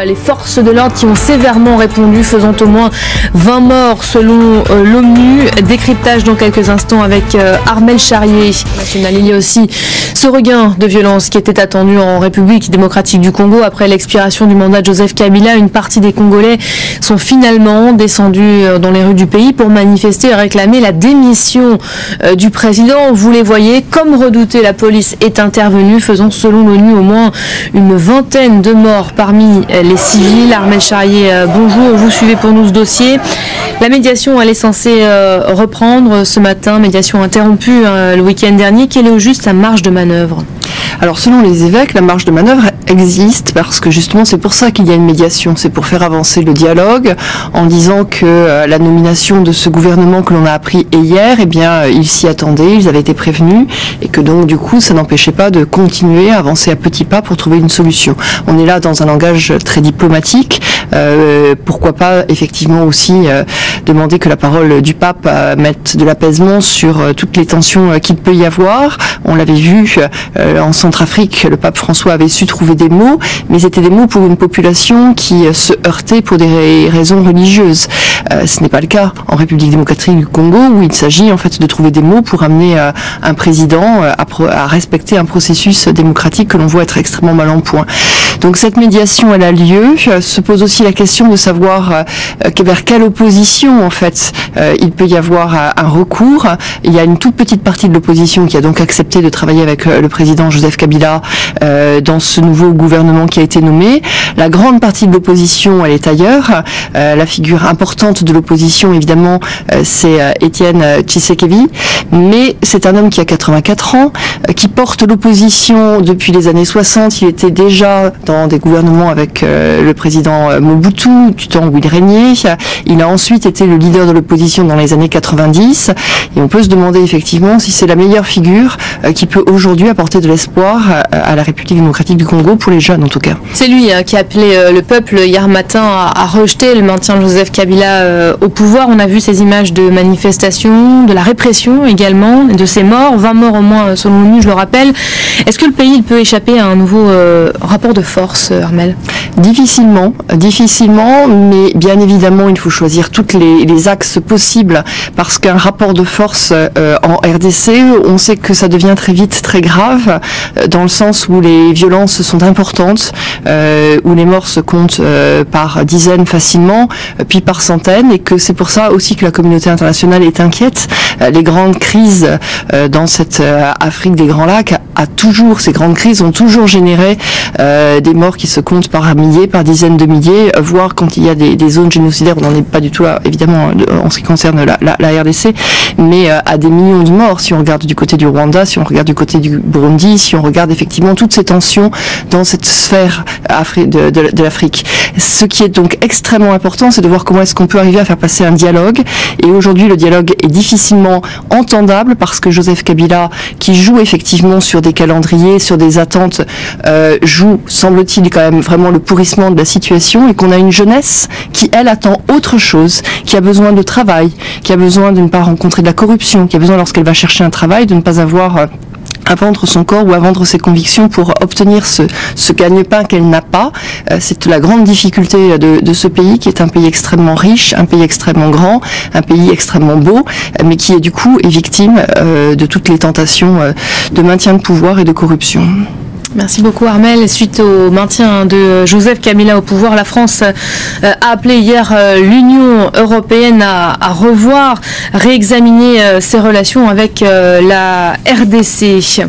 Les forces de l'ordre qui ont sévèrement répondu, faisant au moins 20 morts selon l'ONU. Décryptage dans quelques instants avec Armel Charrier. Il y a aussi ce regain de violence qui était attendu en République démocratique du Congo après l'expiration du mandat de Joseph Kabila. Une partie des Congolais sont finalement descendus dans les rues du pays pour manifester et réclamer la démission du président. Vous les voyez, comme redouté, la police est intervenue, faisant selon l'ONU au moins une vingtaine de morts parmi les civils. Armel Charrier, bonjour, vous suivez pour nous ce dossier. La médiation, elle est censée reprendre ce matin, médiation interrompue le week-end dernier. Quelle est au juste sa marge de manœuvre ? Alors selon les évêques, la marge de manœuvre existe parce que justement c'est pour ça qu'il y a une médiation, c'est pour faire avancer le dialogue en disant que la nomination de ce gouvernement que l'on a appris hier, eh bien ils s'y attendaient, ils avaient été prévenus et que donc du coup ça n'empêchait pas de continuer à avancer à petits pas pour trouver une solution. On est là dans un langage très diplomatique, pourquoi pas effectivement aussi demander que la parole du pape mette de l'apaisement sur toutes les tensions qu'il peut y avoir. On l'avait vu en Centrafrique, le pape François avait su trouver des mots, mais c'était des mots pour une population qui se heurtait pour des raisons religieuses. Ce n'est pas le cas en République démocratique du Congo, où il s'agit en fait de trouver des mots pour amener un président à respecter un processus démocratique que l'on voit être extrêmement mal en point. Donc cette médiation, elle a lieu. Se pose aussi la question de savoir vers quelle opposition en fait il peut y avoir un recours. Il y a une toute petite partie de l'opposition qui a donc accepté de travailler avec le président Joseph Kabila dans ce nouveau gouvernement qui a été nommé. La grande partie de l'opposition, elle est ailleurs. La figure importante de l'opposition, évidemment, c'est Étienne Tshisekedi, mais c'est un homme qui a 84 ans, qui porte l'opposition depuis les années 60. Il était déjà dans des gouvernements avec le président Mobutu, du temps où il régnait. Il a ensuite été le leader de l'opposition dans les années 90, et on peut se demander effectivement si c'est la meilleure figure qui peut aujourd'hui apporter de l'espoir à la République démocratique du Congo, pour les jeunes en tout cas. C'est lui qui a appelé le peuple hier matin à rejeter le maintien de Joseph Kabila au pouvoir. On a vu ces images de manifestations, de la répression également, de ces morts, 20 morts au moins selon l'ONU, je le rappelle. Est-ce que le pays peut échapper à un nouveau rapport de force, Armel ? Difficilement, mais bien évidemment il faut choisir tous les axes possibles, parce qu'un rapport de force en RDC, on sait que ça devient très vite très grave, dans le sens où les violences sont importantes, où les morts se comptent par dizaines facilement, puis par centaines, et que c'est pour ça aussi que la communauté internationale est inquiète. Les grandes crises dans cette Afrique des Grands Lacs ces grandes crises ont toujours généré des morts qui se comptent par milliers, par dizaines de milliers, voire quand il y a des zones génocidaires, on n'en est pas du tout là, évidemment, en ce qui concerne la RDC, mais à des millions de morts, si on regarde du côté du Rwanda, si on regarde du côté du Burundi, si on regarde effectivement toutes ces tensions dans cette sphère de l'Afrique. Ce qui est donc extrêmement important, c'est de voir comment est-ce qu'on peut arriver à faire passer un dialogue, et aujourd'hui le dialogue est difficilement entendable, parce que Joseph Kabila, qui joue effectivement sur des calendriers, sur des attentes, joue, semble-t-il, quand même vraiment le pourrissement de la situation, et qu'on a une jeunesse qui, elle, attend autre chose, qui a besoin de travail, qui a besoin de ne pas rencontrer de la corruption, qui a besoin, lorsqu'elle va chercher un travail, de ne pas avoir à vendre son corps ou à vendre ses convictions pour obtenir ce gagne-pain qu'elle n'a pas. C'est la grande difficulté de ce pays, qui est un pays extrêmement riche, un pays extrêmement grand, un pays extrêmement beau, mais qui est du coup est victime de toutes les tentations de maintien de pouvoir et de corruption. Merci beaucoup Armel. Suite au maintien de Joseph Kabila au pouvoir, la France a appelé hier l'Union européenne à revoir, réexaminer ses relations avec la RDC.